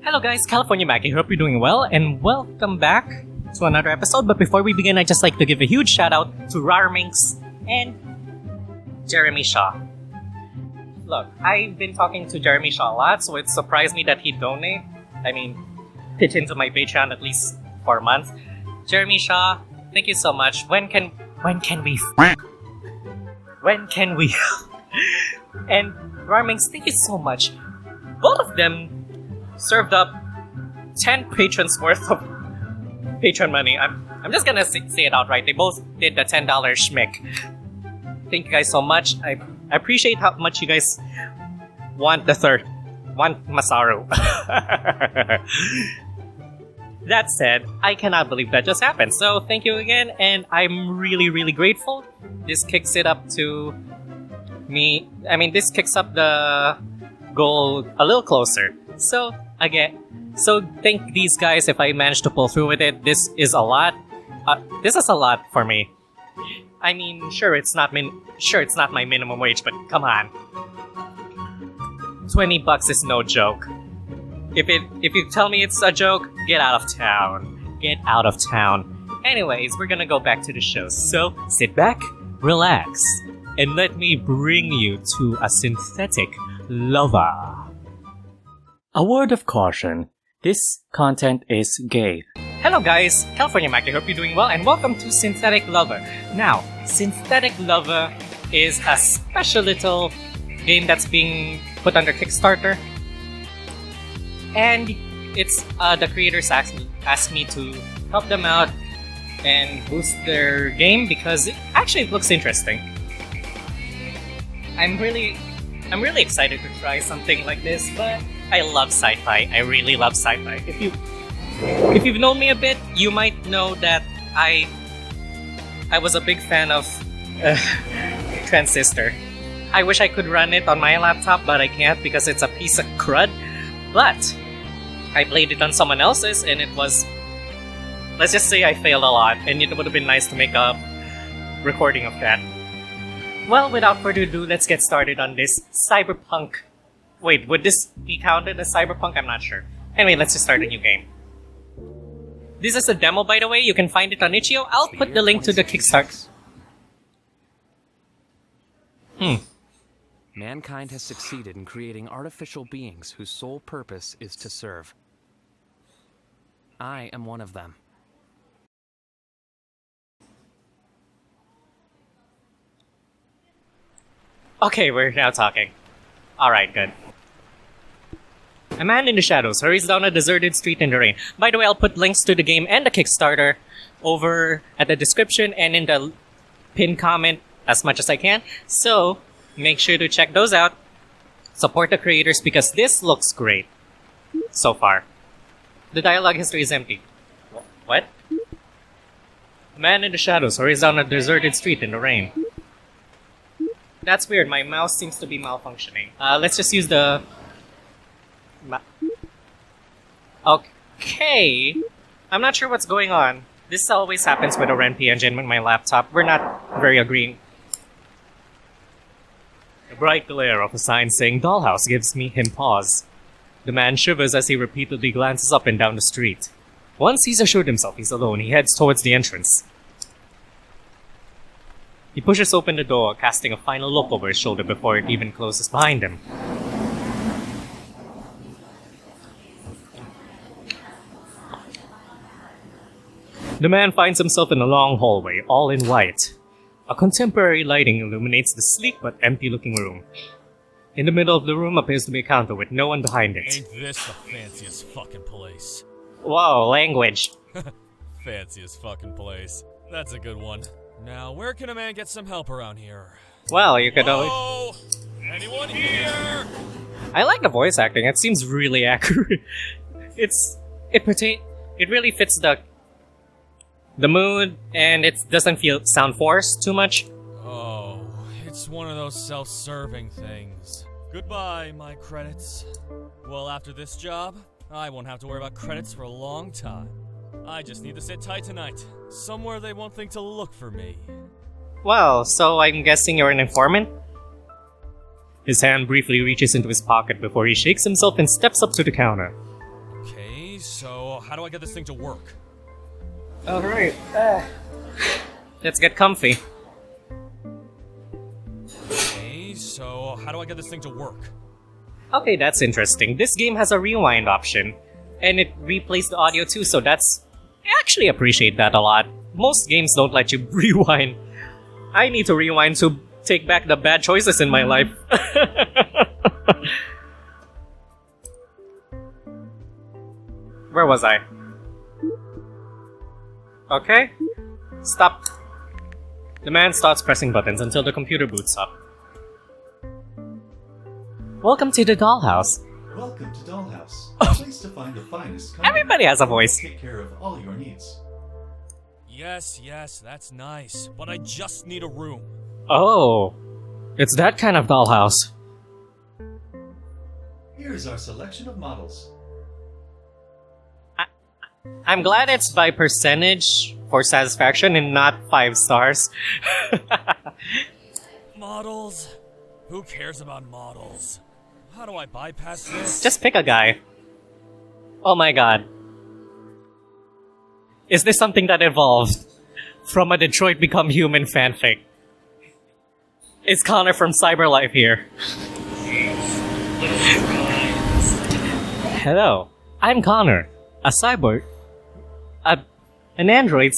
Hello guys, TheCaliMack here. Hope you're doing well and welcome back to another episode. But before we begin, I'd just like to give a huge shout out to Rarminx and Jeremy Shaw. Look, I've been talking to Jeremy Shaw a lot, so it surprised me that he'd pitch into my Patreon at least for a month. Jeremy Shaw, thank you so much. When can we? And Rarminx, thank you so much. Both of them served up 10 patrons worth of Patreon money. I'm just gonna say it outright. They both did the $10 schmick. Thank you guys so much. I appreciate how much you guys want Masaru. That said, I cannot believe that just happened. So thank you again, and I'm really, really grateful. This kicks it up to me. This kicks up the goal a little closer. So thank these guys if I managed to pull through with it. This is a lot. This is a lot for me. Sure, it's not my minimum wage, but come on. $20 is no joke. If you tell me it's a joke, get out of town. Get out of town. Anyways, we're gonna go back to the show. So sit back, relax, and let me bring you to a synthetic lover. A word of caution. This content is gay. Hello guys, TheCaliMack here. Hope you're doing well and welcome to Synthetic Lover. Now, Synthetic Lover is a special little game that's being put under Kickstarter. And it's the creators asked me to help them out and boost their game because it looks interesting. I'm really excited to try something like this, but I love sci-fi. I really love sci-fi. If you've known me a bit, you might know that I was a big fan of Transistor. I wish I could run it on my laptop, but I can't because it's a piece of crud. But I played it on someone else's, and it was... Let's just say I failed a lot, and it would have been nice to make a recording of that. Well, without further ado, let's get started on this cyberpunk... Wait, would this be counted as cyberpunk? I'm not sure. Anyway, let's just start a new game. This is a demo, by the way. You can find it on itch.io. I'll put the link to the Kickstarter. Mankind has succeeded in creating artificial beings whose sole purpose is to serve. I am one of them. Okay, we're now talking. Alright, good. A man in the shadows hurries down a deserted street in the rain. By the way, I'll put links to the game and the Kickstarter over at the description and in the pinned comment as much as I can. So, make sure to check those out. Support the creators because this looks great so far. The dialogue history is empty. What? A man in the shadows hurries down a deserted street in the rain. That's weird, my mouse seems to be malfunctioning. Let's just use the... Okay. I'm not sure what's going on. This always happens with a RenP engine with my laptop. We're not very agreeing. The bright glare of a sign saying Dollhouse gives him pause. The man shivers as he repeatedly glances up and down the street. Once he's assured himself he's alone, he heads towards the entrance. He pushes open the door, casting a final look over his shoulder before it even closes behind him. The man finds himself in a long hallway, all in white. A contemporary lighting illuminates the sleek but empty-looking room. In the middle of the room appears to be a counter with no one behind it. Ain't this the fanciest fucking place? Whoa, language. Fanciest fucking place. That's a good one. Now, where can a man get some help around here? Well, you could always... Hello? Anyone here? I like the voice acting. It seems really accurate. It really fits the mood, and it doesn't sound forced too much. Oh, it's one of those self-serving things. Goodbye, my credits. Well, after this job, I won't have to worry about credits for a long time. I just need to sit tight tonight. Somewhere they won't think to look for me. Well, so I'm guessing you're an informant? His hand briefly reaches into his pocket before he shakes himself and steps up to the counter. so how do I get this thing to work? Alright. Let's get comfy. Okay, so how do I get this thing to work? Okay, that's interesting. This game has a rewind option. And it replays the audio too, so that's... I actually appreciate that a lot. Most games don't let you rewind. I need to rewind to take back the bad choices in my life. Where was I? Okay. Stop. The man starts pressing buttons until the computer boots up. Welcome to the Dollhouse. Welcome to Dollhouse, a place to find the finest company. Everybody has a voice. Take care of all your needs. Yes, that's nice, but I just need a room. Oh, it's that kind of dollhouse. Here's our selection of models. I'm glad it's by percentage for satisfaction and not 5 stars. Models? Who cares about models? How do I bypass this? Just pick a guy. Oh my god. Is this something that evolved from a Detroit Become Human fanfic? It's Connor from Cyberlife here. Hello, I'm Connor, a cyborg. An android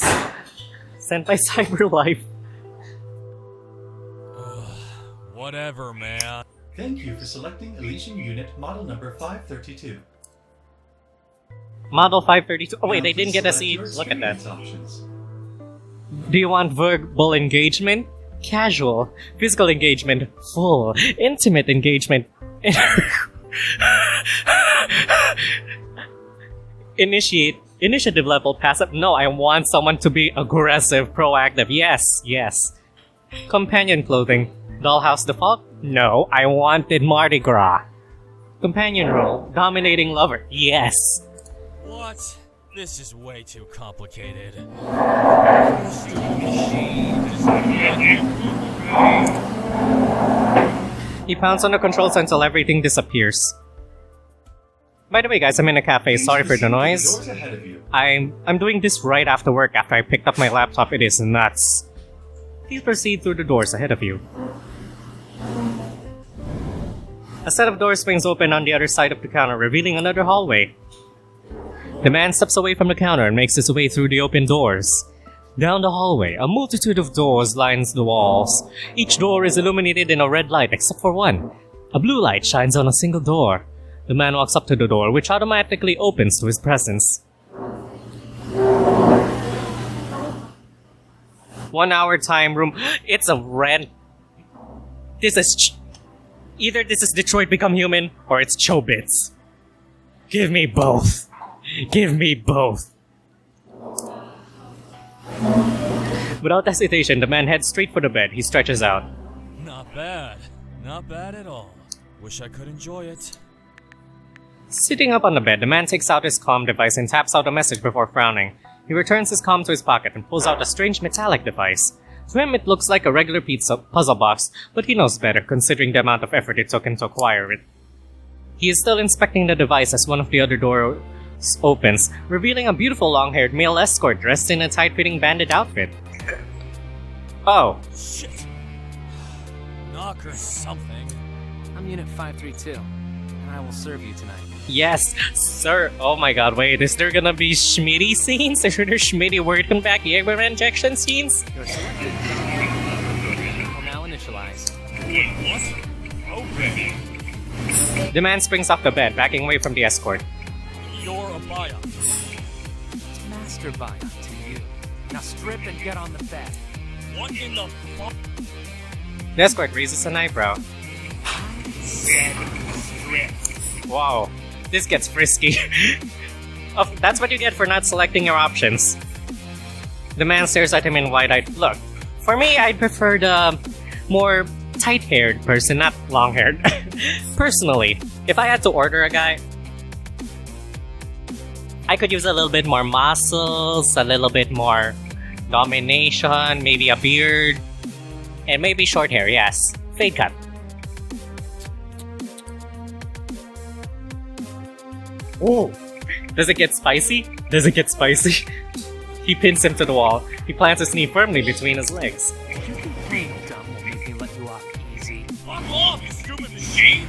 sent by Cyberlife. Whatever, man. Thank you for selecting Elysian Unit Model Number 532. Model 532. Oh wait, Now they didn't please get a select seat. your Look at that. experience options. Do you want verbal engagement? Casual. Physical engagement? Full. Intimate engagement? Initiative level passive? No, I want someone to be aggressive, proactive. Yes. Companion clothing? Dollhouse default? No, I wanted Mardi Gras. Companion role? Dominating lover? Yes. What? This is way too complicated. He pounds on the controls until everything disappears. By the way, guys, I'm in a cafe. Please Sorry for the proceed to noise. doors ahead of you. I'm doing this right after work after I picked up my laptop. It is nuts. Please proceed through the doors ahead of you. A set of doors swings open on the other side of the counter, revealing another hallway. The man steps away from the counter and makes his way through the open doors. Down the hallway, a multitude of doors lines the walls. Each door is illuminated in a red light except for one. A blue light shines on a single door. The man walks up to the door, which automatically opens to his presence. 1 hour time room. It's a red. This is either this is Detroit Become Human or it's Chobits. Give me both. Give me both. Without hesitation, the man heads straight for the bed. He stretches out. Not bad. Not bad at all. Wish I could enjoy it. Sitting up on the bed, the man takes out his comm device and taps out a message before frowning. He returns his comm to his pocket and pulls out a strange metallic device. To him, it looks like a regular pizza puzzle box, but he knows better considering the amount of effort it took him to acquire it. He is still inspecting the device as one of the other doors opens, revealing a beautiful long-haired male escort dressed in a tight-fitting bandit outfit. Oh. Shit. Knock or something. I'm Unit 532, and I will serve you tonight. Yes, sir. Oh my god, wait, is there gonna be Schmitty scenes? Is there Schmitty working back Jaeger injection scenes? You're selected. Will now initialize. Wait, what? Okay. The man springs off the bed, backing away from the escort. You're a biot. It's Master Biot to you. Now strip and get on the bed. What in the fuck? The escort raises an eyebrow. Wow, this gets frisky. Oh, that's what you get for not selecting your options. The man stares at him in wide-eyed look. For me, I'd prefer the more tight-haired person, not long-haired. Personally, if I had to order a guy, I could use a little bit more muscles, a little bit more domination, maybe a beard, and maybe short hair, yes. Fade cut. Oh! Does it get spicy? Does it get spicy? He pins him to the wall. He plants his knee firmly between his legs. You think being dumb will make me let you off easy? Fuck off, you stupid machine!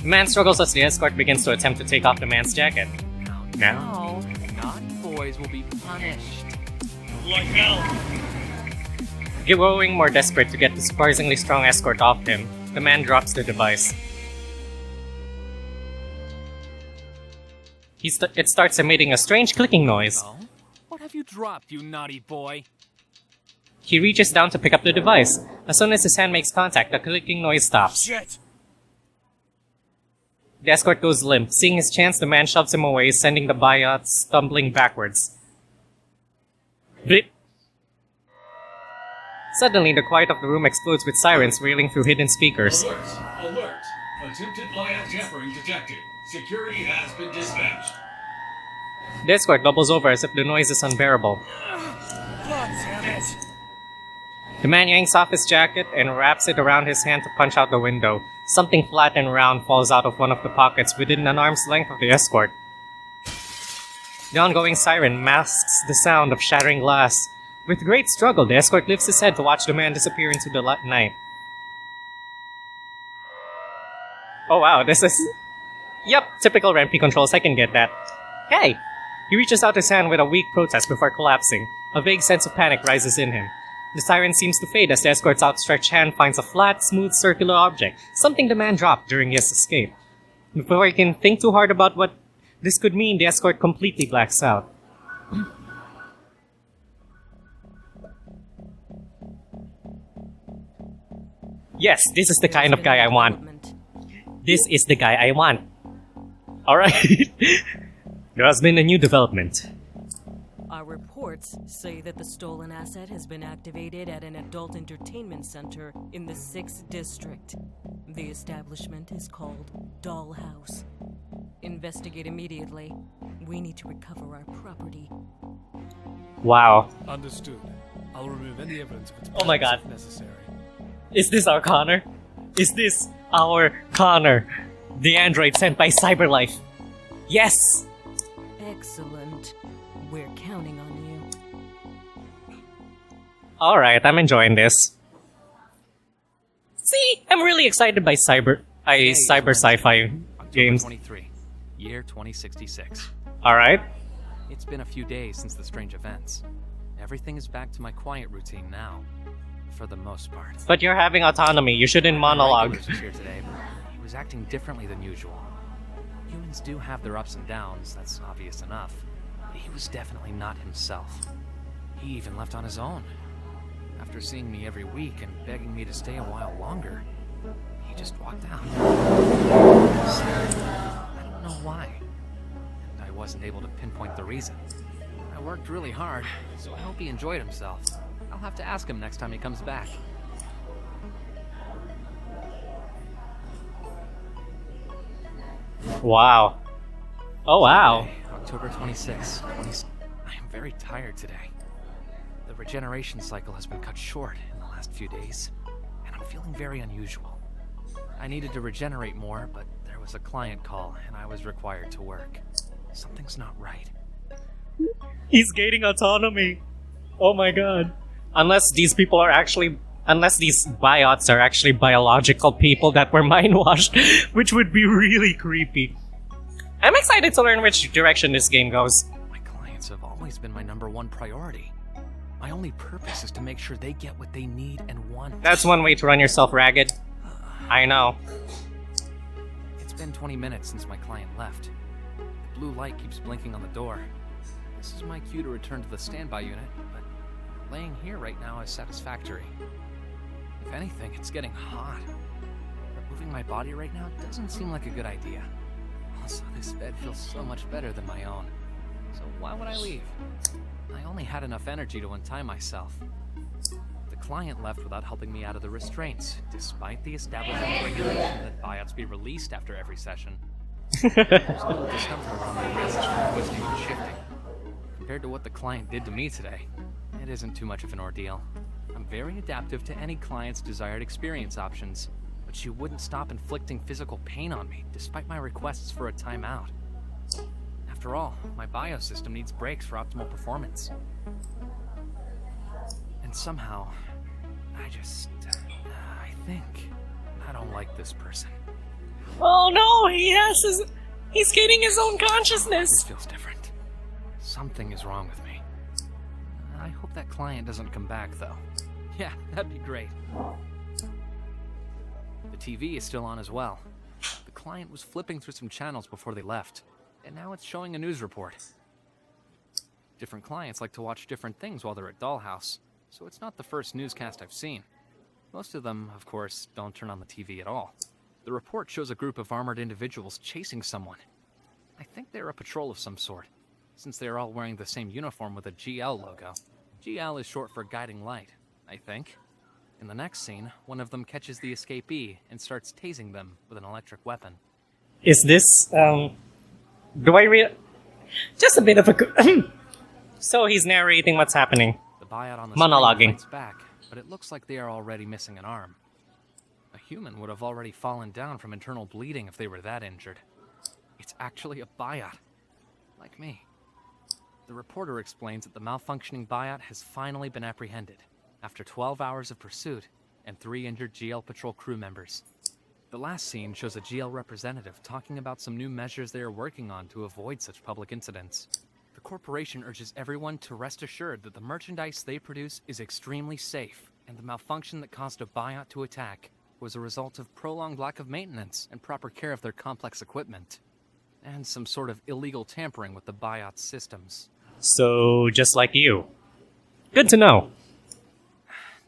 The man struggles as the escort begins to attempt to take off the man's jacket. No, naughty boys will be punished. Like hell! Growing more desperate to get the surprisingly strong escort off him, the man drops the device. It starts emitting a strange clicking noise. Oh? What have you dropped, you naughty boy? He reaches down to pick up the device. As soon as his hand makes contact, the clicking noise stops. Shit! The escort goes limp. Seeing his chance, the man shoves him away, sending the biot stumbling backwards. Blip. Suddenly, the quiet of the room explodes with sirens wailing through hidden speakers. Alert! Alert! Attempted biot tampering detected. Security has been dispatched. The escort doubles over as if the noise is unbearable. God damn it! The man yanks off his jacket and wraps it around his hand to punch out the window. Something flat and round falls out of one of the pockets within an arm's length of the escort. The ongoing siren masks the sound of shattering glass. With great struggle, the escort lifts his head to watch the man disappear into the night. Oh wow, this is... Yep, typical rampy controls, I can get that. Hey! He reaches out his hand with a weak protest before collapsing. A vague sense of panic rises in him. The siren seems to fade as the escort's outstretched hand finds a flat, smooth, circular object, something the man dropped during his escape. Before he can think too hard about what this could mean, the escort completely blacks out. Yes, this is the kind of guy I want. This is the guy I want. Alright. There has been a new development. Our reports say that the stolen asset has been activated at an adult entertainment center in the 6th district. The establishment is called Dollhouse. Investigate immediately. We need to recover our property. Wow. Understood. I'll remove any evidence of its Oh my presence God. if necessary. Is this our Connor? Is this our Connor? The android sent by Cyberlife. Yes! Excellent. We're counting on you. Alright, I'm enjoying this. See, I'm really excited by cyber sci-fi October games. 23, year 2066. Alright. It's been a few days since the strange events. Everything is back to my quiet routine now, for the most part. But you're having autonomy, you shouldn't monologue. Regulars was here today, but he was acting differently than usual. Humans do have their ups and downs, that's obvious enough. But he was definitely not himself. He even left on his own. After seeing me every week and begging me to stay a while longer, he just walked out. I don't know why. And I wasn't able to pinpoint the reason. I worked really hard, so I hope he enjoyed himself. I'll have to ask him next time he comes back. Wow. Oh wow. Okay, October 26th. I am very tired today. The regeneration cycle has been cut short in the last few days, and I'm feeling very unusual. I needed to regenerate more, but there was a client call, and I was required to work. Something's not right. He's gaining autonomy. Oh my god. Unless these biots are actually biological people that were mind-washed, which would be really creepy. I'm excited to learn which direction this game goes. My clients have always been my #1 priority. My only purpose is to make sure they get what they need and want. That's one way to run yourself ragged. I know. It's been 20 minutes since my client left. The blue light keeps blinking on the door. This is my cue to return to the standby unit, but laying here right now is satisfactory. If anything, it's getting hot. But moving my body right now doesn't seem like a good idea. Also, this bed feels so much better than my own. So why would I leave? I only had enough energy to untie myself. The client left without helping me out of the restraints, despite the establishment regulation that biots be released after every session. There's a little discomfort around my wrists from twisting and shifting. Compared to what the client did to me today, it isn't too much of an ordeal. I'm very adaptive to any client's desired experience options, but she wouldn't stop inflicting physical pain on me, despite my requests for a timeout. After all, my biosystem needs brakes for optimal performance. And somehow, I think I don't like this person. Oh no, he's gaining his own consciousness. This feels different. Something is wrong with me. I hope that client doesn't come back, though. Yeah, that'd be great. The TV is still on as well. The client was flipping through some channels before they left, and now it's showing a news report. Different clients like to watch different things while they're at Dollhouse, so it's not the first newscast I've seen. Most of them, of course, don't turn on the TV at all. The report shows a group of armored individuals chasing someone. I think they're a patrol of some sort, since they're all wearing the same uniform with a GL logo. GL is short for Guiding Light, I think. In the next scene, one of them catches the escapee and starts tasing them with an electric weapon. Is this, just a bit of a... So he's narrating what's happening. The biot on the Monologuing. screen fights back, but it looks like they are already missing an arm. A human would have already fallen down from internal bleeding if they were that injured. It's actually a biot. Like me. The reporter explains that the malfunctioning biot has finally been apprehended, after 12 hours of pursuit and 3 injured GL Patrol crew members. The last scene shows a GL representative talking about some new measures they are working on to avoid such public incidents. The corporation urges everyone to rest assured that the merchandise they produce is extremely safe, and the malfunction that caused a biot to attack was a result of prolonged lack of maintenance and proper care of their complex equipment, and some sort of illegal tampering with the biot's systems. So, just like you. Good to know.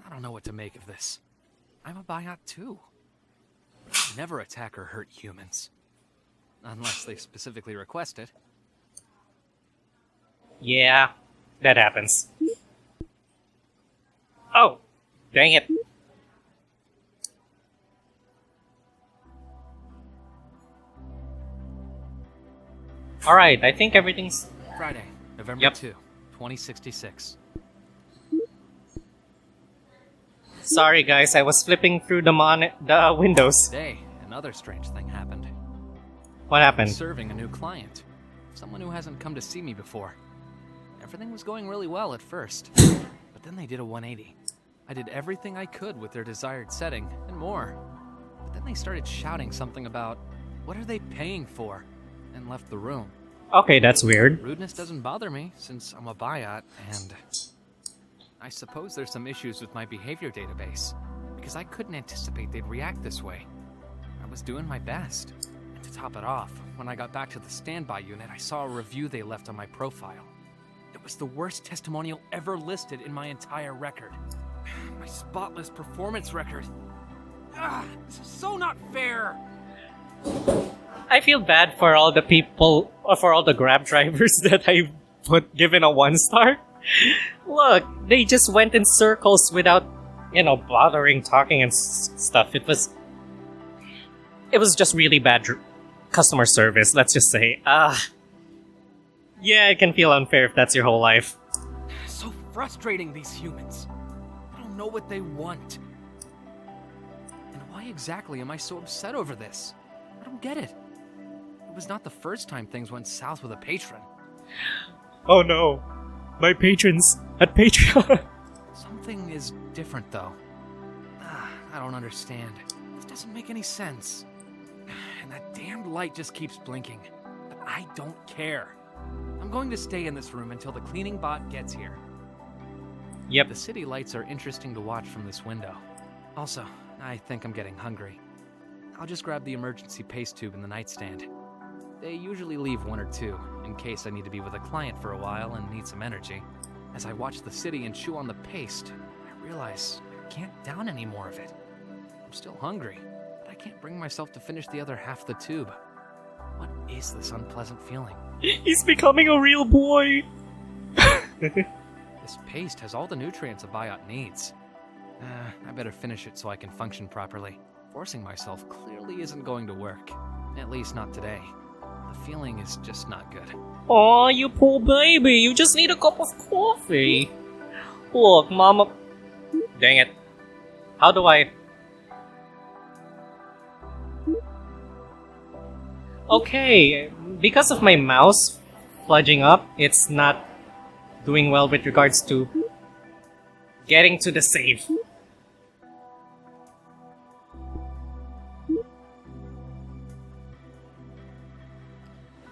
I don't know what to make of this. I'm a biot too. I never attack or hurt humans. Unless they specifically request it. Yeah, that happens. Oh, dang it. Alright, I think everything's... Friday, November Yep. 2, 2066. Sorry guys, I was flipping through the windows. Today, another strange thing happened. What happened? Serving a new client. Someone who hasn't come to see me before. Everything was going really well at first, but then they did a 180. I did everything I could with their desired setting, and more. But then they started shouting something about, "What are they paying for?" and left the room. Okay, that's weird. Rudeness doesn't bother me, since I'm a biot, and I suppose there's some issues with my behavior database, because I couldn't anticipate they'd react this way. I was doing my best. And to top it off, when I got back to the standby unit, I saw a review they left on my profile. It was the worst testimonial ever listed in my entire record. My spotless performance record. This is so not fair! I feel bad for all the people, or for all the Grab drivers that I given a 1-star. Look, they just went in circles without, bothering talking and stuff. It was just really bad customer service, let's just say. Yeah, it can feel unfair if that's your whole life. So frustrating, these humans. I don't know what they want. And why exactly am I so upset over this? I don't get it. It was not the first time things went south with a patron. Oh no. My patrons at Patreon. Something is different, though. I don't understand. This doesn't make any sense. And that damned light just keeps blinking. But I don't care. I'm going to stay in this room until the cleaning bot gets here. Yep. The city lights are interesting to watch from this window. Also, I think I'm getting hungry. I'll just grab the emergency paste tube in the nightstand. They usually leave 1 or 2, in case I need to be with a client for a while and need some energy. As I watch the city and chew on the paste, I realize I can't down any more of it. I'm still hungry, but I can't bring myself to finish the other half of the tube. What is this unpleasant feeling? He's becoming a real boy. This paste has all the nutrients a biot needs. I better finish it so I can function properly. Forcing myself clearly isn't going to work. At least not today. The feeling is just not good. Aw, you poor baby. You just need a cup of coffee. Look, Mama... Dang it. How do I... Okay, because of my mouse fludging up. It's not doing well with regards to getting to the save.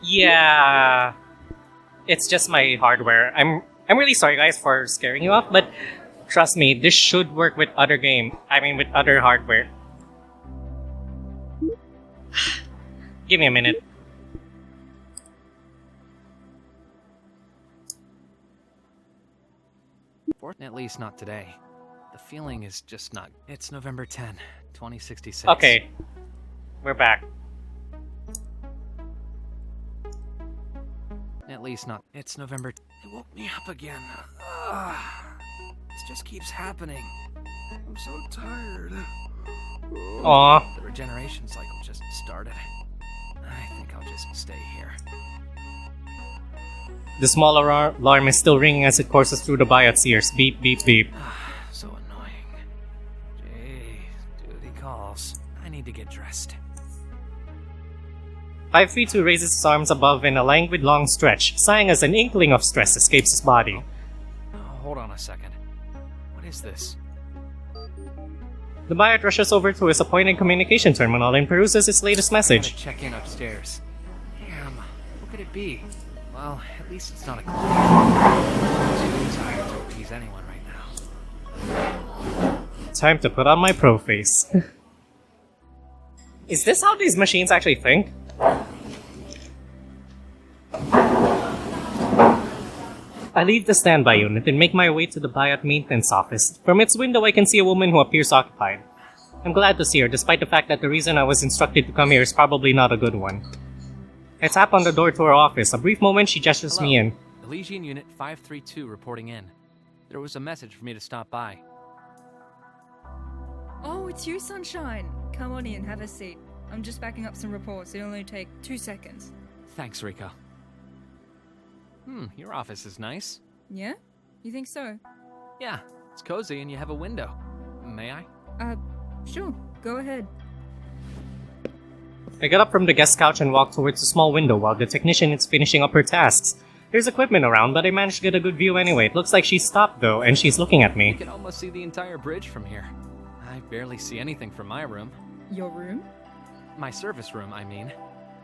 Yeah, it's just my hardware. I'm really sorry, guys, for scaring you off, but trust me, this should work with other with other hardware. Give me a minute. At least not today. The feeling is just not. It's November 10, 2066. Okay, we're back. At least not. It's November. It woke me up again. This just keeps happening. I'm so tired. Aw. The regeneration cycle just started. I think I'll just stay here. The small alarm is still ringing as it courses through the Biots' ears. Beep, beep, beep. So annoying. Jeez, duty calls. I need to get dressed. 532 raises his arms above in a languid long stretch, sighing as an inkling of stress escapes his body. Oh, hold on a second. What is this? The Biot rushes over to his appointed communication terminal and peruses his latest message. Check in upstairs. Damn, what could it be? Well, at least it's not a clone. I'm too tired to appease anyone right now. Time to put on my pro face. Is this how these machines actually think? I leave the standby unit and make my way to the Biot maintenance office. From its window I can see a woman who appears occupied. I'm glad to see her, despite the fact that the reason I was instructed to come here is probably not a good one. I tap on the door to her office. A brief moment, she gestures me in. Elysian Unit 532 reporting in. There was a message for me to stop by. Oh, it's you, Sunshine. Come on in, have a seat. I'm just backing up some reports. It'll only take 2 seconds. Thanks, Rico. Your office is nice. Yeah? You think so? Yeah, it's cozy and you have a window. May I? Sure. Go ahead. I get up from the guest couch and walk towards the small window while the technician is finishing up her tasks. There's equipment around, but I managed to get a good view anyway. It looks like she's stopped though, and she's looking at me. You can almost see the entire bridge from here. I barely see anything from my room. Your room? My service room, I mean.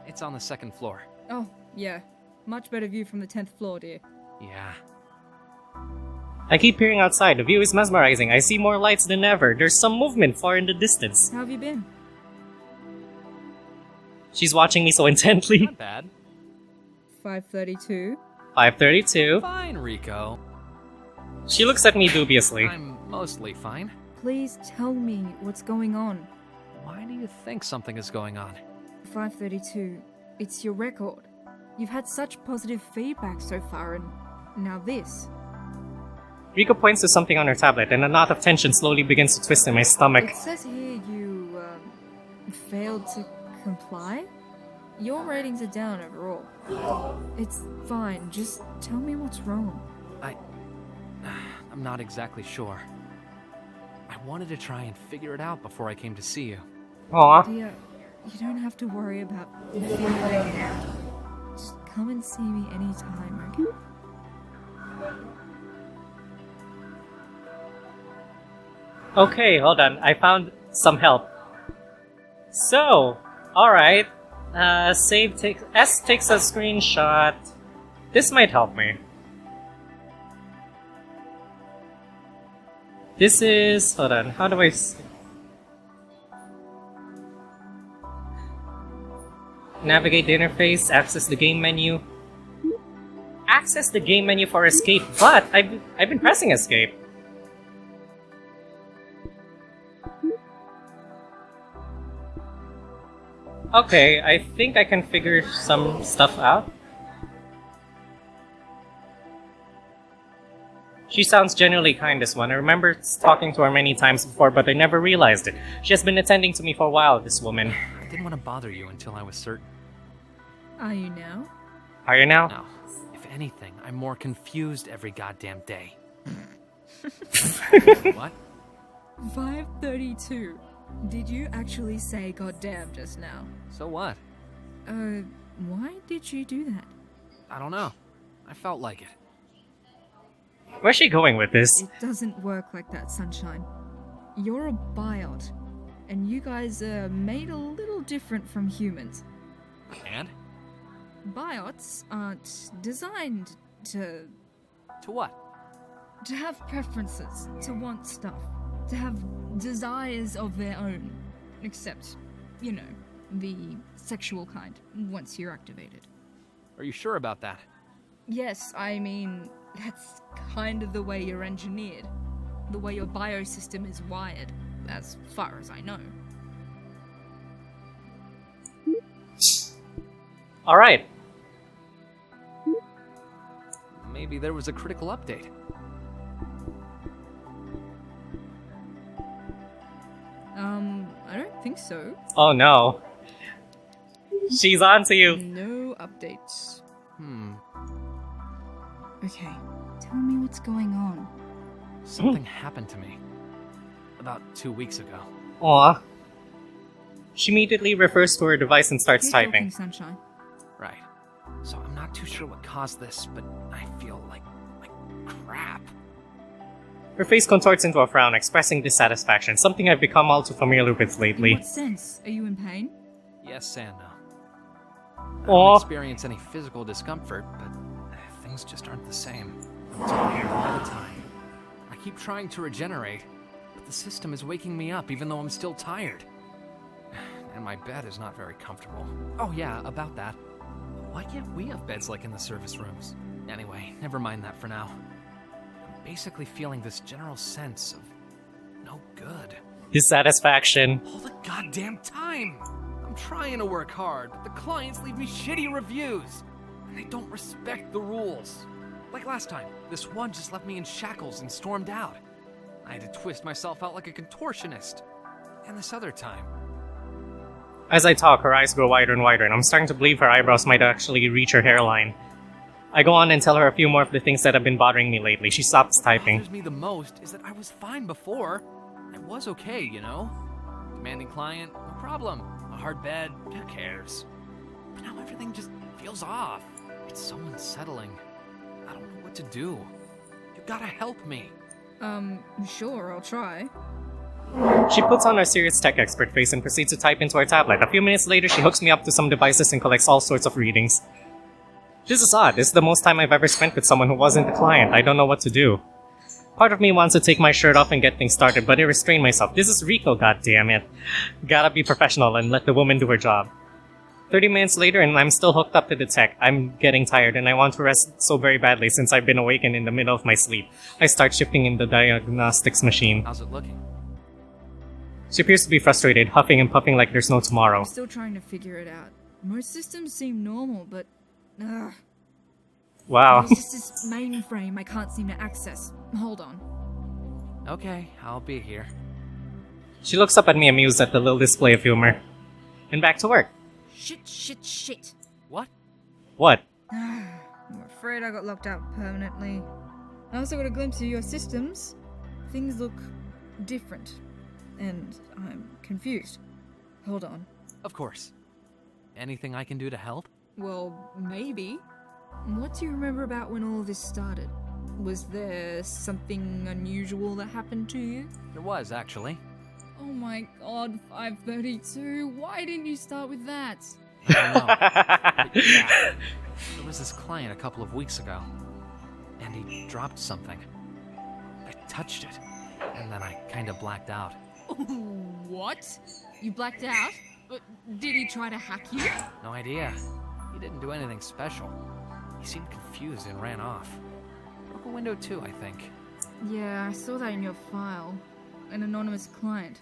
It's on the 2nd floor. Oh, yeah. Much better view from the 10th floor, dear. Yeah. I keep peering outside. The view is mesmerizing. I see more lights than ever. There's some movement far in the distance. How have you been? She's watching me so intently. Not bad. 532. 532. Fine, Rico. She looks at me dubiously. I'm mostly fine. Please tell me what's going on. Why do you think something is going on? 532. It's your record. You've had such positive feedback so far, and now this. Rico points to something on her tablet, and a knot of tension slowly begins to twist in my stomach. It says here you, failed to comply? Your ratings are down overall. It's fine, just tell me what's wrong. I'm not exactly sure. I wanted to try and figure it out before I came to see you. Aw. Dear, you don't have to worry about figuring it out. Just come and see me anytime, okay? Okay, hold on. I found some help. So, alright. S takes a screenshot. This might help me. This is... hold on, how do I... Navigate the interface, access the game menu. Access the game menu for escape, but I've been pressing escape. Okay, I think I can figure some stuff out. She sounds genuinely kind, this one. I remember talking to her many times before, but I never realized it. She has been attending to me for a while, this woman. I didn't want to bother you until I was certain. Are you now? Are you now? No. If anything, I'm more confused every goddamn day. What? 532. Did you actually say goddamn just now? So what? Why did you do that? I don't know. I felt like it. Where's she going with this? It doesn't work like that, Sunshine. You're a biot, and you guys are made a little different from humans. And? Biots aren't designed to To what? have preferences, to want stuff, to have desires of their own. Except, you know, the sexual kind, once you're activated. Are you sure about that? Yes, I mean, that's kind of the way you're engineered. The way your biosystem is wired, as far as I know. Alright. Maybe there was a critical update. I don't think so. Oh no. She's on to you. No updates. Hmm. Okay, tell me what's going on. Something happened to me. About 2 weeks ago. Aw. She immediately refers to her device and starts Keep typing. talking, Sunshine. Right. So I'm not too sure what caused this, but I feel like crap. Her face contorts into a frown, expressing dissatisfaction, something I've become all too familiar with In lately. what sense? Are you in pain? Yes and no. I Aw. don't experience any physical discomfort, but things just aren't the same. I'm tired all the time. I keep trying to regenerate, but the system is waking me up even though I'm still tired. And my bed is not very comfortable. Oh yeah, about that. Why can't we have beds like in the service rooms? Anyway, never mind that for now. I'm basically feeling this general sense of no good. Dissatisfaction. All the goddamn time! I'm trying to work hard, but the clients leave me shitty reviews. And they don't respect the rules. Like last time, this one just left me in shackles and stormed out. I had to twist myself out like a contortionist. And this other time, As I talk, her eyes grow wider and wider, and I'm starting to believe her eyebrows might actually reach her hairline. I go on and tell her a few more of the things that have been bothering me lately. She stops what typing. bothers me the most is that I was fine before. I was okay, you know? Demanding client, no problem. A hard bed, who cares? But now everything just feels off. It's so unsettling. I don't know what to do. You gotta help me. Sure, I'll try. She puts on her serious tech expert face and proceeds to type into her tablet. A few minutes later, she hooks me up to some devices and collects all sorts of readings. This is odd. This is the most time I've ever spent with someone who wasn't the client. I don't know what to do. Part of me wants to take my shirt off and get things started, but I restrain myself. This is Rico, goddammit. Gotta be professional and let the woman do her job. 30 minutes later and I'm still hooked up to the tech. I'm getting tired and I want to rest so very badly since I've been awakened in the middle of my sleep. I start shifting in the diagnostics machine. How's it looking? She appears to be frustrated, huffing and puffing like there's no tomorrow. I'm still trying to figure it out. Most systems seem normal, but... Ugh. Wow. There's just this mainframe I can't seem to access. Hold on. Okay, I'll be here. She looks up at me amused at the little display of humor. And back to work. Shit. What? What? I'm afraid I got locked out permanently. I also got a glimpse of your systems. Things look different. And I'm confused. Hold on. Of course. Anything I can do to help? Well, maybe. What do you remember about when all this started? Was there something unusual that happened to you? There was, actually. Oh my god, 532. Why didn't you start with that? I don't know. But yeah, there was this client a couple of weeks ago, and he dropped something. I touched it, and then I kind of blacked out. What? You blacked out? But did he try to hack you? No idea. He didn't do anything special. He seemed confused and ran off. Broke a window too, I think. Yeah, I saw that in your file. An anonymous client.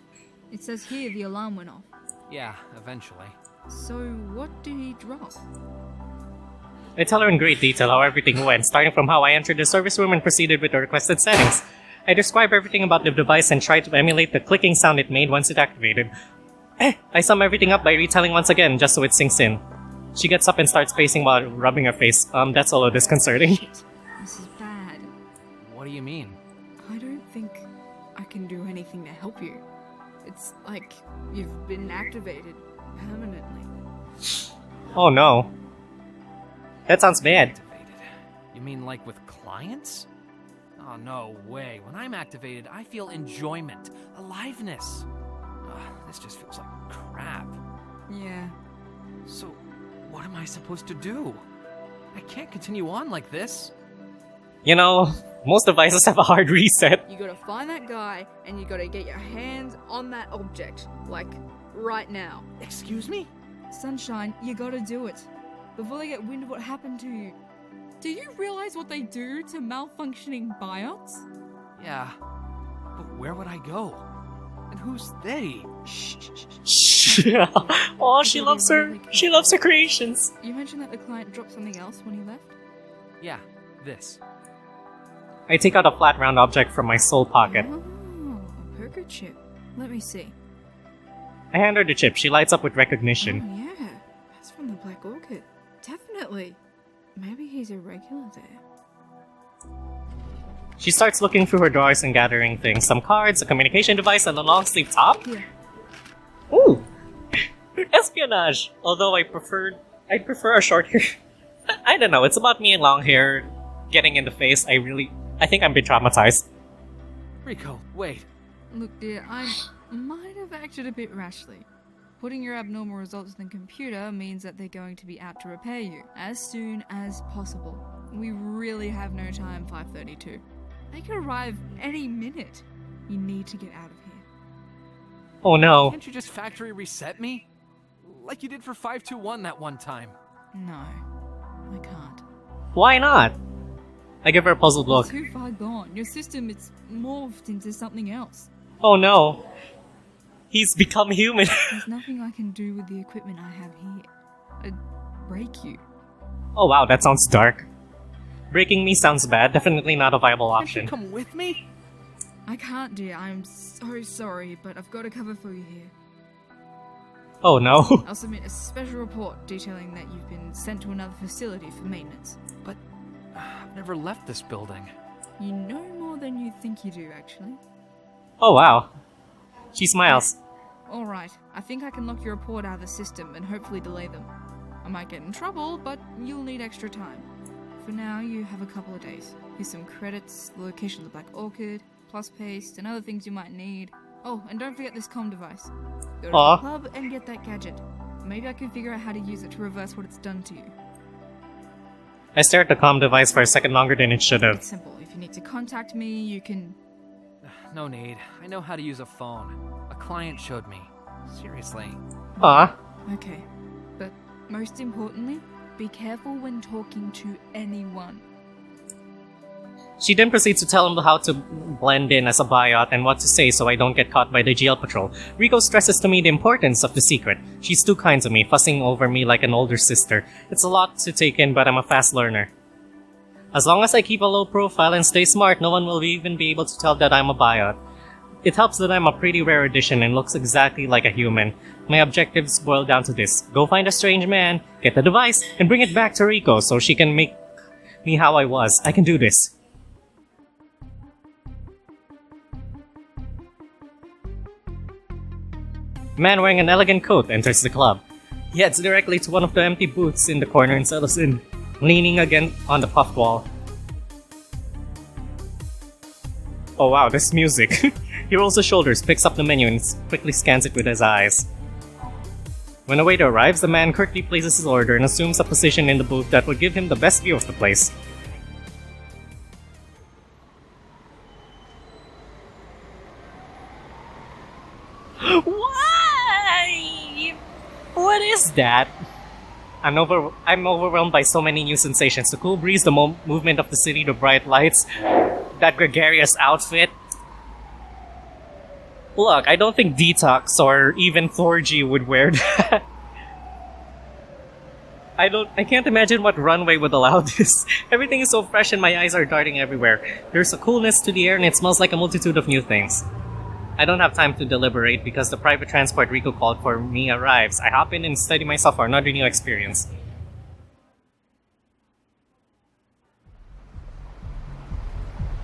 It says here the alarm went off. Yeah, eventually. So what did he drop? I tell her in great detail how everything went, starting from how I entered the service room and proceeded with the requested settings. I describe everything about the device and try to emulate the clicking sound it made once it activated. I sum everything up by retelling once again, just so it sinks in. She gets up and starts pacing while rubbing her face. That's a little disconcerting. Shit, this is bad. What do you mean? I don't think I can do anything to help you. It's like you've been activated permanently. Oh no. That sounds bad. Activated. You mean like with clients? Oh, no way. When I'm activated, I feel enjoyment, aliveness. This just feels like crap. Yeah. So, what am I supposed to do? I can't continue on like this. You know, most devices have a hard reset. You gotta find that guy, and you gotta get your hands on that object. Like, right now. Excuse me? Sunshine, you gotta do it. Before they get wind of what happened to you. Do you realize what they do to malfunctioning biots? Yeah. But where would I go? And who's they? Oh, she loves her. She loves her creations. You mentioned that the client dropped something else when he left? Yeah, this. I take out a flat round object from my soul pocket. Oh, a poker chip. Let me see. I hand her the chip. She lights up with recognition. Oh, yeah. That's from the Black Orchid. Definitely. Maybe he's a regular there. She starts looking through her drawers and gathering things. Some cards, a communication device, and a long sleeve top? Yeah. Ooh! Espionage! Although I'd prefer a short hair. I don't know, it's about me and long hair getting in the face. I think I'm a bit traumatized. Rico, wait. Look, dear, I might have acted a bit rashly. Putting your abnormal results in the computer means that they're going to be out to repair you as soon as possible. We really have no time, 532. They could arrive any minute. You need to get out of here. Oh no. Can't you just factory reset me? Like you did for 521 that one time. No, I can't. Why not? I give her a puzzled look. Too far gone. Your system, it's morphed into something else. Oh no. He's become human. There's nothing I can do with the equipment I have here. I'd break you. Oh wow, that sounds dark. Breaking me sounds bad. Definitely not a viable Can't option. you come with me? I can't, dear. I'm so sorry, but I've got a cover for you here. Oh no. I'll submit a special report detailing that you've been sent to another facility for maintenance. But I've never left this building. You know more than you think you do, actually. Oh wow. She smiles. Alright, I think I can lock your report out of the system and hopefully delay them. I might get in trouble, but you'll need extra time. For now, you have a couple of days. Here's some credits, the location of the Black Orchid, plus paste, and other things you might need. Oh, and don't forget this comm device. Go to Aw. the club and get that gadget. Maybe I can figure out how to use it to reverse what it's done to you. I stare at the comm device for a second longer than it should have. It's simple. If you need to contact me, you can... No need. I know how to use a phone. A client showed me. Seriously. Aw. Okay. But most importantly, be careful when talking to anyone. She then proceeds to tell him how to blend in as a biot and what to say so I don't get caught by the GL patrol. Rico stresses to me the importance of the secret. She's too kind to me, fussing over me like an older sister. It's a lot to take in, but I'm a fast learner. As long as I keep a low profile and stay smart, no one will even be able to tell that I'm a biot. It helps that I'm a pretty rare addition and looks exactly like a human. My objectives boil down to this. Go find a strange man, get the device, and bring it back to Rico so she can make me how I was. I can do this. A man wearing an elegant coat enters the club. He heads directly to one of the empty booths in the corner and settles in, leaning again on the puffed wall. Oh wow, this music. He rolls his shoulders, picks up the menu, and quickly scans it with his eyes. When a waiter arrives, the man curtly places his order and assumes a position in the booth that will give him the best view of the place. Why? What is that? I'm overwhelmed by so many new sensations. The cool breeze, the movement of the city, the bright lights, that gregarious outfit. Look, I don't think Detox or even 4G would wear that. I can't imagine what runway would allow this. Everything is so fresh and my eyes are darting everywhere. There's a coolness to the air and it smells like a multitude of new things. I don't have time to deliberate because the private transport Rico called for me arrives. I hop in and study myself for another new experience.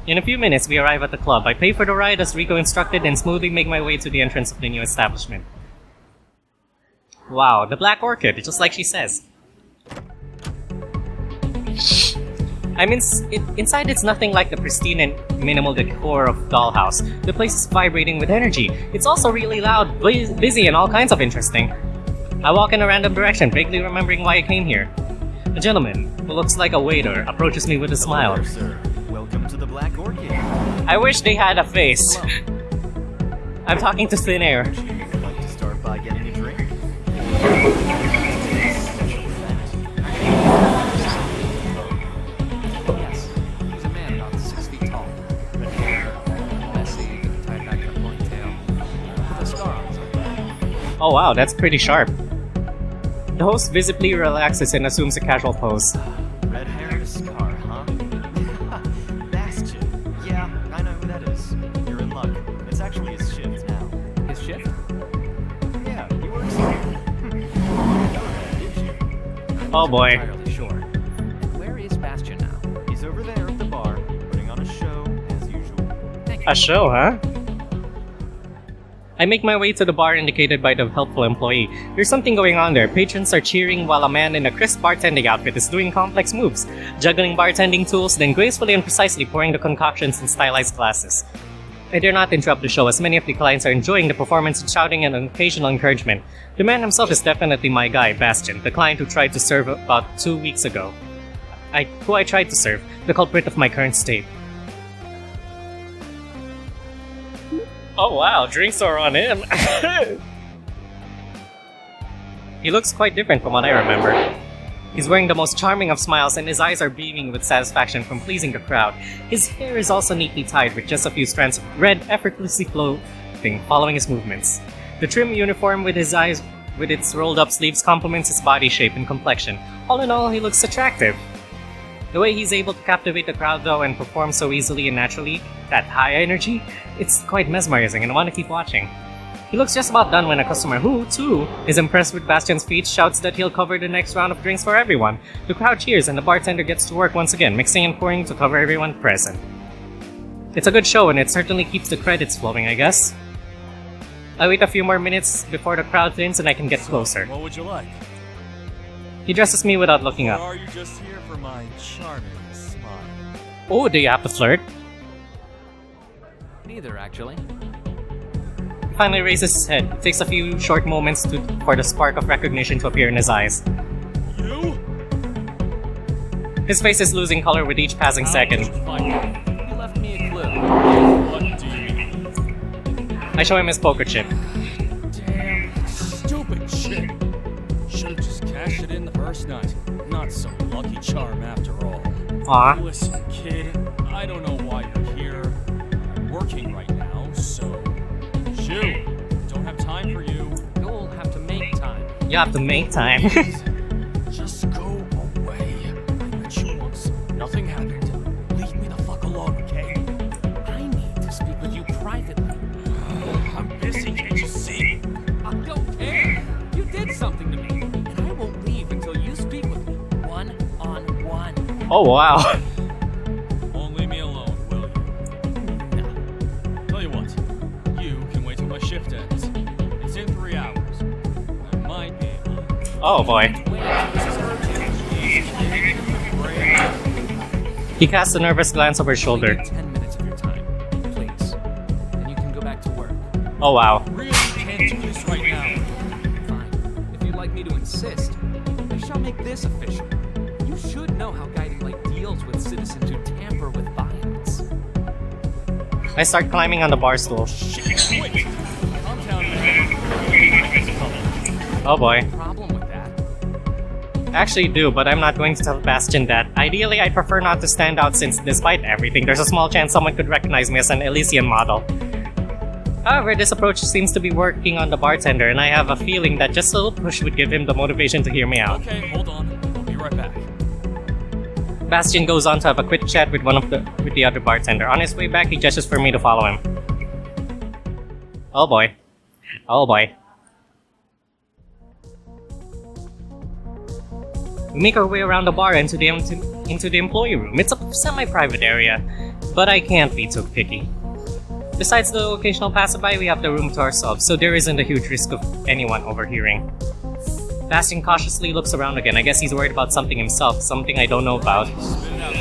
In a few minutes, we arrive at the club. I pay for the ride as Rico instructed and smoothly make my way to the entrance of the new establishment. Wow, the Black Orchid, just like she says. Inside it's nothing like the pristine and minimal decor of Dollhouse. The place is vibrating with energy. It's also really loud, busy, and all kinds of interesting. I walk in a random direction, vaguely remembering why I came here. A gentleman, who looks like a waiter, approaches me with a smile. Hello, sir. Welcome to the Black Orchid. I wish they had a face. I'm talking to thin air. Would you like to start by getting a drink? Yes, he's a man about 6 feet tall. Red hair, messy, tied back in a ponytail, with a scar on his arm. Oh wow, that's pretty sharp. The host visibly relaxes and assumes a casual pose. Red hair and a scar, huh? Bastion. Yeah, I know who that is. You're in luck. It's actually his shift now. His shift? Yeah, he works here. Did you? Oh boy. Entirely sure. Where is Bastion now? He's over there at the bar, putting on a show as usual. A show, huh? I make my way to the bar indicated by the helpful employee. There's something going on there. Patrons are cheering while a man in a crisp bartending outfit is doing complex moves, juggling bartending tools, then gracefully and precisely pouring the concoctions in stylized glasses. I dare not interrupt the show as many of the clients are enjoying the performance and shouting and an occasional encouragement. The man himself is definitely my guy, Bastion, the client who tried to serve about 2 weeks ago. Who I tried to serve, the culprit of my current state. Oh wow, drinks are on him. He looks quite different from what I remember. He's wearing the most charming of smiles and his eyes are beaming with satisfaction from pleasing the crowd. His hair is also neatly tied with just a few strands of red effortlessly floating following his movements. The trim uniform with its rolled up sleeves complements his body shape and complexion. All in all, he looks attractive. The way he's able to captivate the crowd though and perform so easily and naturally, that high energy, it's quite mesmerizing and I want to keep watching. He looks just about done when a customer who, too, is impressed with Bastion's feat shouts that he'll cover the next round of drinks for everyone. The crowd cheers and the bartender gets to work once again, mixing and pouring to cover everyone present. It's a good show and it certainly keeps the credits flowing, I guess. I wait a few more minutes before the crowd thins and I can get closer. What would you like? He addresses me without looking Or up. are you just here for my charming smile? Oh, do you have to flirt? Neither, actually. He finally raises his head. It takes a few short moments for the spark of recognition to appear in his eyes. You? His face is losing color with each passing second. You left me a clue. What do you mean? I show him his poker chip. Damn stupid shit. Should've just cashed it in the first night. Not some lucky charm after all. Aw. Listen, kid, I don't know why you're here. I'm working right now, so... Shoo! Don't have time for you. You'll have to make time. You have to make time. Just go away. I met you once. Nothing happened. Leave me the fuck alone, okay? I need to speak with you privately. I'm busy, can't you see? I don't care. You did something to me, and I won't leave until you speak with me. One-on-one. Oh wow. Won't leave me alone, will you? No. Tell you what, you can wait till my shift ends. It's in 3 hours. I might be able to... Oh boy. He casts a nervous glance over his shoulder. 10 minutes of your time, please. And you can go back to work. Oh wow. Really can't do this right now. Fine. If you'd like me to insist, I shall make this official. You should know how Guiding Light deals with citizens who tamper with biots. I start climbing on the bar stool. Wait! Calm down, man. Oh boy. Problem with that? I actually do, but I'm not going to tell Bastion that. Ideally, I prefer not to stand out since despite everything, there's a small chance someone could recognize me as an Elysian model. However, this approach seems to be working on the bartender, and I have a feeling that just a little push would give him the motivation to hear me out. Okay, hold on. I'll be right back. Bastion goes on to have a quick chat with the other bartender. On his way back, he gestures for me to follow him. Oh boy. Oh boy. We make our way around the bar into the employee room. It's a semi-private area, but I can't be too picky. Besides the occasional passerby, we have the room to ourselves, so there isn't a huge risk of anyone overhearing. Bastion cautiously looks around again. I guess he's worried about something himself, something I don't know about. Spit it out.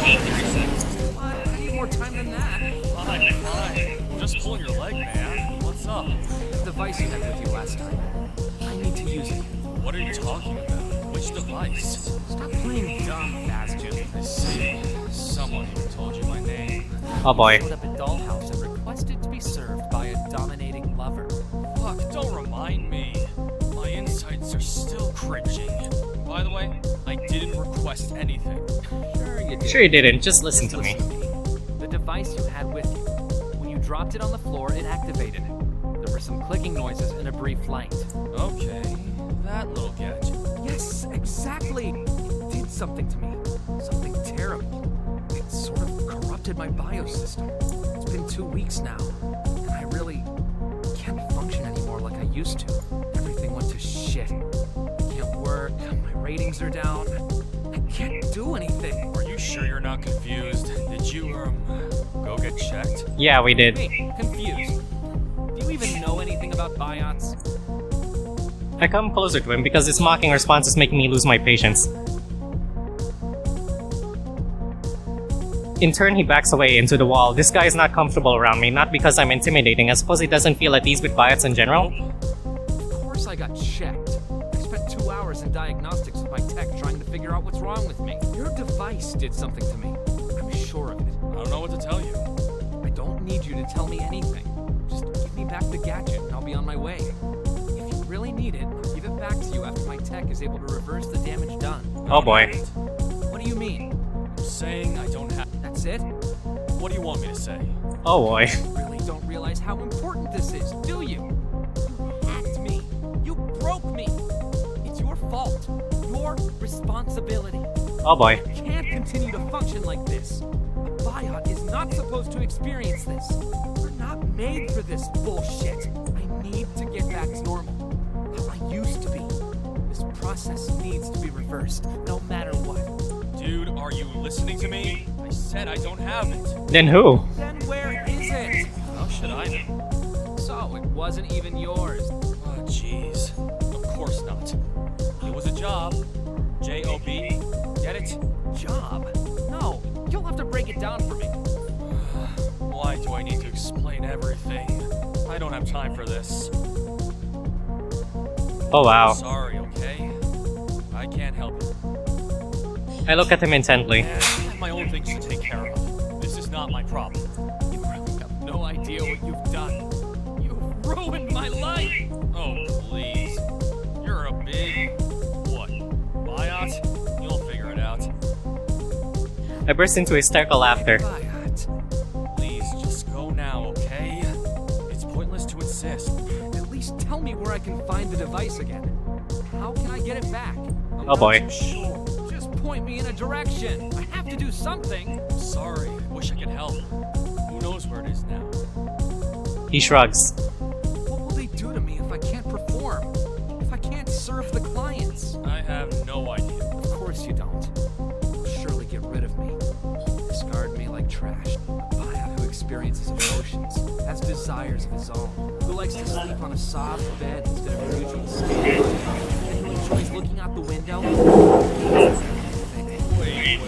What? I need more time than that. Fine. Just pull your leg, man. What's up? The device you had with you last time. I need to use it. What are you talking about? Which device? Stop playing dumb, Bastion. I see. Someone even told you my name. Oh boy. Showed up at Dollhouse and requested to be served by a dominating lover. Fuck, don't remind me. My insides are still cringing. By the way, I didn't request anything. Sure you did. Sure you didn't, just listen Just to me. The device you had with you. When you dropped it on the floor, it activated. There were some clicking noises and a brief light. Okay, that little gadget. Yes, exactly. It did something to me. Something terrible. It sort of corrupted my biot system. It's been 2 weeks now, and I really can't function anymore like I used to. Everything went to shit. I can't work, my ratings are down. I can't do anything. Are you sure you're not confused? Did you, go get checked? Yeah, we did. Wait, confused. Do you even know anything about biots? I come closer to him because his mocking response is making me lose my patience. In turn, he backs away into the wall. This guy is not comfortable around me, not because I'm intimidating. I suppose he doesn't feel at ease with biots in general. Of course I got checked. I spent 2 hours in diagnostics with my tech trying to figure out what's wrong with me. Your device did something to me. I'm sure of it. I don't know what to tell you. I don't need you to tell me anything. Just give me back the gadget and I'll be on my way. If you really need it, I'll give it back to you after my tech is able to reverse the damage done. Oh boy. What do you mean? I'm saying I don't have... That's it? What do you want me to say? Oh boy. You really don't realize how important this is, do you? You hacked me. You broke me. It's your fault. Your responsibility. Oh boy. You can't continue to function like this. A biot is not supposed to experience this. We're not made for this bullshit. I need to get back to normal. How I used to be. This process needs to be reversed, no matter what. Dude, are you listening to me? I said I don't have it. Then who? Then where is it? How should I know? So, it wasn't even yours. Oh, jeez. Of course not. It was a job. J-O-B. Get it? Job? No, you'll have to break it down for me. Why do I need to explain everything? I don't have time for this. Oh wow. Sorry, okay? I can't help it. I look at him intently. Man, I have my own things to take care of. This is not my problem. You really have no idea what you've done. You've ruined my life! Oh, please. You're a big... what? Biot? You'll figure it out. I burst into hysterical laughter. Biot, Please, just go now, okay? It's pointless to insist. at least tell me where I can find the device again. How can I get it back? I'm Oh boy. Not too sure. Just point me in a direction. I have to do something. Sorry, I wish I could help. Who knows where it is now? He shrugs. What will they do to me if I can't perform? If I can't serve the clients? I have no idea. Of course you don't. They'll surely get rid of me. Discard me like trash. A biot who experiences emotions, has desires of his own, who likes to sleep on a soft bed instead of a neutral skin, and who enjoys looking out the window. Wait.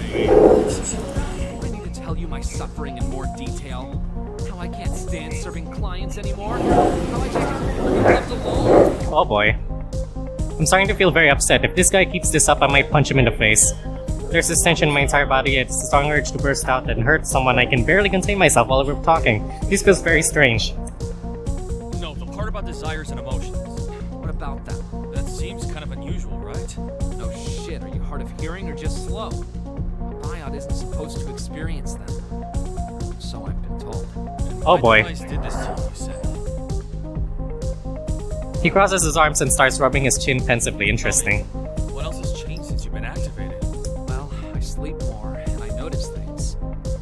I need to tell you my suffering in more detail. How I can't stand serving clients anymore. How I can't be left alone. Oh boy. I'm starting to feel very upset. If this guy keeps this up, I might punch him in the face. There's this tension in my entire body. It's a strong urge to burst out and hurt someone. I can barely contain myself while we're talking. This feels very strange. No, the part about desires and emotions. What about that? That seems kind of unusual, right? No shit, are you hard of hearing or just slow? A biot isn't supposed to experience them. So I've been told. And Oh my boy. device did this to you, you said. He crosses his arms and starts rubbing his chin pensively. Interesting. What else has changed since you've been activated? Well, I sleep more and I notice things.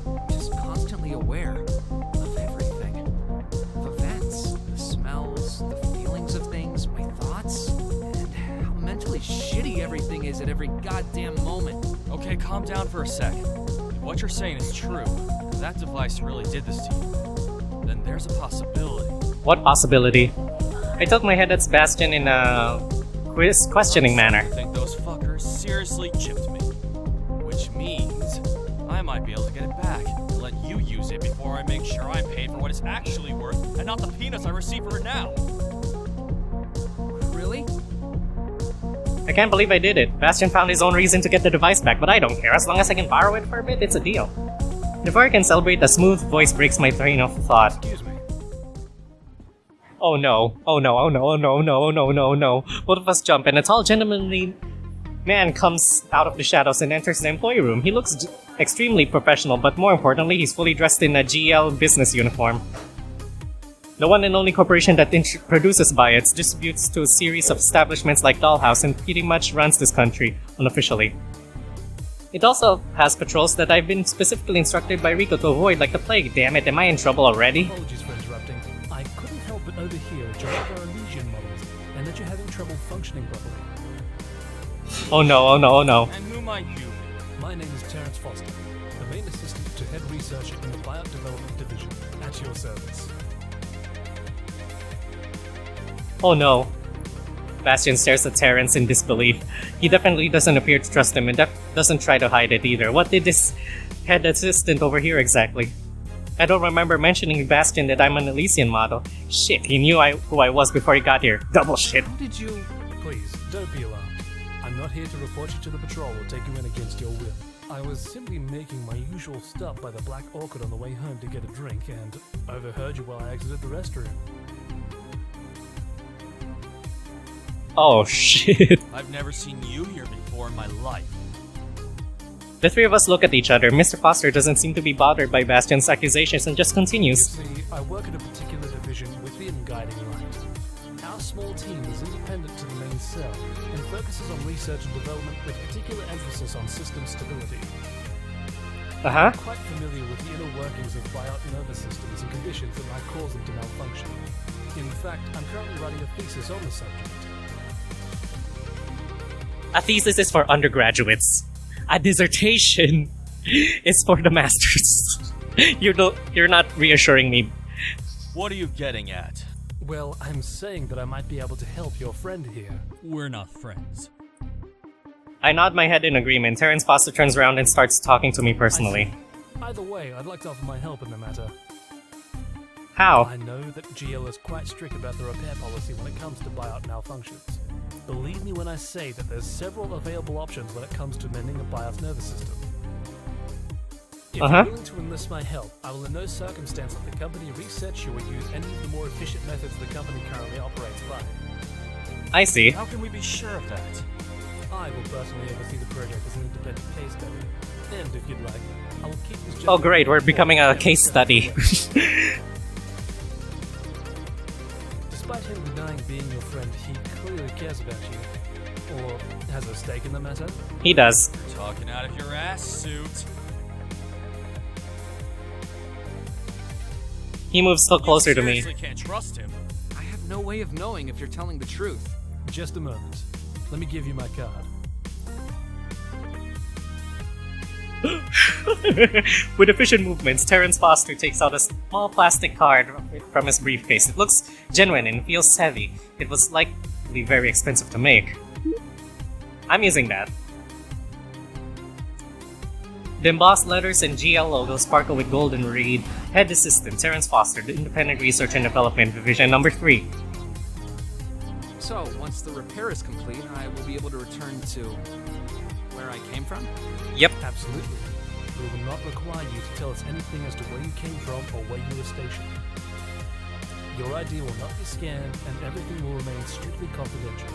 I'm just constantly aware of everything. Of events, the smells, the feelings of things, my thoughts, and how mentally shitty everything is at every goddamn moment. Okay, calm down for a sec. If what you're saying is true, if that device really did this to you, then there's a possibility. What possibility? I tilt my head at Sebastian in a questioning manner. I think those fuckers seriously chipped me. Which means I might be able to get it back and let you use it before I make sure I'm paid for what it's actually worth and not the peanuts I receive for it now. Really? I can't believe I did it. Bastion found his own reason to get the device back, but I don't care. As long as I can borrow it for a bit, it's a deal. Before I can celebrate, a smooth voice breaks my train of thought. Excuse me. Oh no, oh no, oh no, oh no, no, no, no, no. Both of us jump and a tall gentlemanly man comes out of the shadows and enters the employee room. He looks extremely professional, but more importantly, he's fully dressed in a GL business uniform. The one and only corporation that produces Biots distributes to a series of establishments like Dollhouse and pretty much runs this country, unofficially. It also has patrols that I've been specifically instructed by Rico to avoid like the plague. Damn it, am I in trouble already? Apologies for interrupting. I couldn't help but overhear that you're of our Elysian models and that you're having trouble functioning properly. Oh no, oh no, oh no. And who might you be? My name is Terrence Foster, the main assistant to head researcher in the Biot Development Division, at your service. Oh no. Bastion stares at Terrence in disbelief. He definitely doesn't appear to trust him and doesn't try to hide it either. What did this head assistant overhear exactly? I don't remember mentioning to Bastion that I'm an Elysian model. Shit, he knew who I was before he got here. Double shit. How did you... Please, don't be alarmed. I'm not here to report you to the patrol or take you in against your will. I was simply making my usual stop by the Black Orchid on the way home to get a drink and overheard you while I exited the restroom. Oh shit. I've never seen you here before in my life. The three of us look at each other. Mr. Foster doesn't seem to be bothered by Bastion's accusations and just You continues. see, I work at a particular division within Guiding Light. Our small team is independent to the main cell and focuses on research and development with particular emphasis on system stability. Uh-huh. I'm quite familiar with the inner workings of biot nervous systems and conditions that might cause them to malfunction. In fact, I'm currently writing a thesis on the subject. A thesis is for undergraduates. A dissertation is for the masters. You're not reassuring me. What are you getting at? Well, I'm saying that I might be able to help your friend here. We're not friends. I nod my head in agreement. Terrence Foster turns around and starts talking to me personally. Either way, I'd like to offer my help in the matter. How? I know that GL is quite strict about the repair policy when it comes to biot malfunctions. Believe me when I say that there's several available options when it comes to mending a biot nervous system. If you're willing to enlist my help, I will in no circumstance let the company research you or use any of the more efficient methods the company currently operates by. I see. How can we be sure of that? I will personally oversee the project as an independent case study. And if you'd like, I will keep this... Oh great, we're becoming a case study. Despite him denying being your friend, he clearly cares about you. Or has a stake in the matter. He does. You're talking out of your ass, suit. He moves still closer to me. You seriously can't trust him. I have no way of knowing if you're telling the truth. Just a moment. Let me give you my card. With efficient movements, Terrence Foster takes out a small plastic card from his briefcase. It looks genuine and feels heavy. It was likely very expensive to make. I'm using that. The embossed letters and GL logo sparkle with gold and read, Head Assistant, Terrence Foster, the Independent Research and Development Division number 3. So, once the repair is complete, I will be able to return to where I came from? Yep. Absolutely. We will not require you to tell us anything as to where you came from or where you were stationed. Your ID will not be scanned and everything will remain strictly confidential.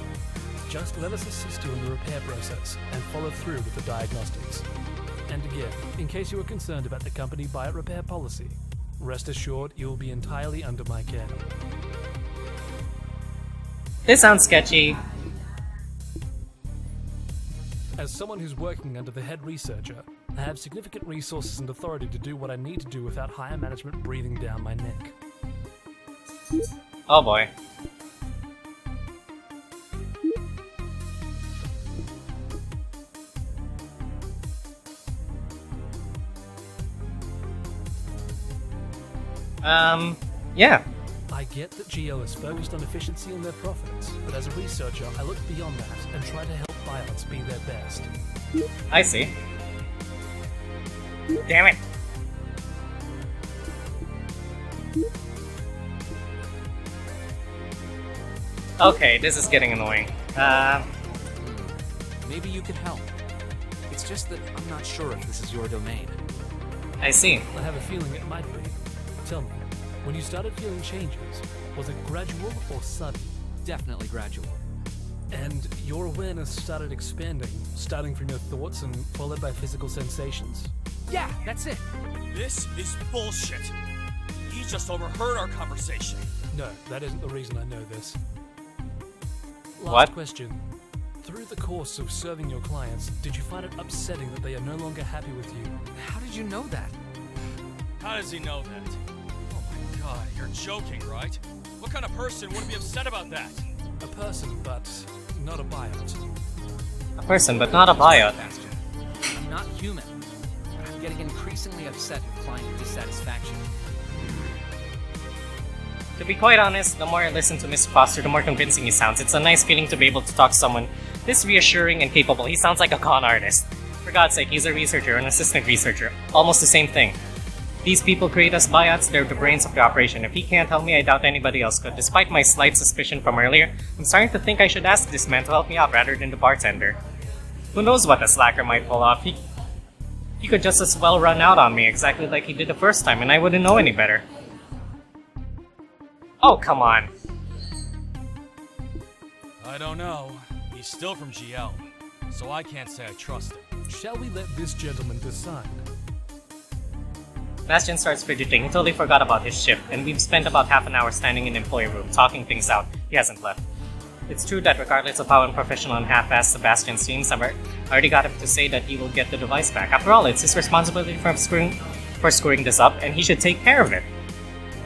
Just let us assist you in the repair process and follow through with the diagnostics. And again, in case you are concerned about the company biot repair policy, rest assured you will be entirely under my care. This sounds sketchy. As someone who's working under the head researcher, I have significant resources and authority to do what I need to do without higher management breathing down my neck. Oh boy. Yeah. I get that GL is focused on efficiency and their profits, but as a researcher, I look beyond that and try to help biots be their best. I see. Damn it! Okay, this is getting annoying. Maybe you could help. It's just that I'm not sure if this is your domain. I see. I have a feeling it might be. Tell me, when you started feeling changes, was it gradual or sudden? Definitely gradual. And your awareness started expanding, starting from your thoughts and followed by physical sensations? Yeah, that's it. This is bullshit. He just overheard our conversation. No, that isn't the reason I know this. Last What? question. Through the course of serving your clients, did you find it upsetting that they are no longer happy with you? How did you know that? How does he know that? Oh my god, you're joking, right? What kind of person wouldn't be upset about that? A person, but not a biot. A person, but not a biot. Bastion. I'm not human. I'm getting increasingly upset with client dissatisfaction. To be quite honest, the more I listen to Mr. Foster, the more convincing he sounds. It's a nice feeling to be able to talk to someone this reassuring and capable. He sounds like a con artist. For God's sake, he's a researcher, an assistant researcher. Almost the same thing. These people create us biots, they're the brains of the operation. If he can't help me, I doubt anybody else could. Despite my slight suspicion from earlier, I'm starting to think I should ask this man to help me out rather than the bartender. Who knows what the slacker might pull off? He could just as well run out on me exactly like he did the first time, and I wouldn't know any better. Oh, come on. I don't know. He's still from GL, so I can't say I trust him. Shall we let this gentleman decide? Bastion starts fidgeting. He totally forgot about his shift, and we've spent about half an hour standing in the employee room, talking things out. He hasn't left. It's true that regardless of how unprofessional and half-assed Sebastian seems, I've already got him to say that he will get the device back. After all, it's his responsibility for screwing this up, and he should take care of it.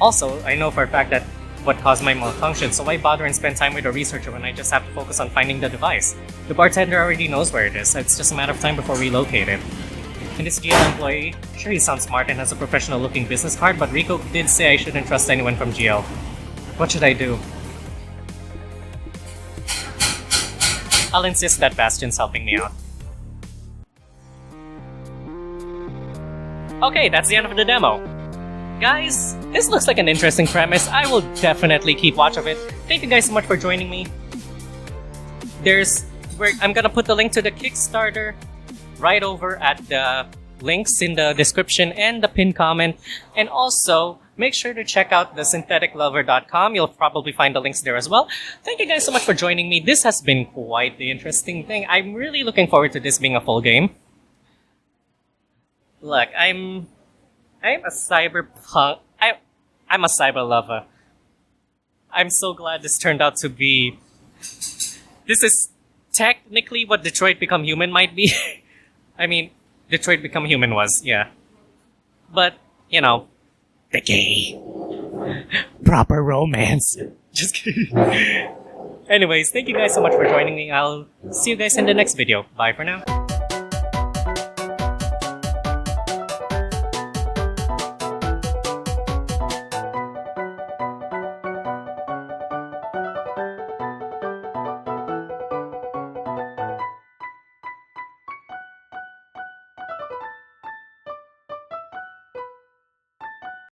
Also, I know for a fact that what caused my malfunction, so why bother and spend time with a researcher when I just have to focus on finding the device? The bartender already knows where it is, it's just a matter of time before we locate it. And this GL employee, sure he sounds smart and has a professional looking business card, but Rico did say I shouldn't trust anyone from GL. What should I do? I'll insist that Bastion's helping me out. Okay, that's the end of the demo. Guys, this looks like an interesting premise. I will definitely keep watch of it. Thank you guys so much for joining me. I'm gonna put the link to the Kickstarter right over at the links in the description and the pinned comment. And also, make sure to check out the syntheticlover.com. You'll probably find the links there as well. Thank you guys so much for joining me. This has been quite the interesting thing. I'm really looking forward to this being a full game. Look, I'm a cyberpunk. I'm a cyber lover. I'm so glad this turned out to be. This is technically what Detroit Become Human might be. I mean, Detroit Become Human was, yeah. But, you know, the gay. Proper romance. Just kidding. Anyways, thank you guys so much for joining me. I'll see you guys in the next video. Bye for now.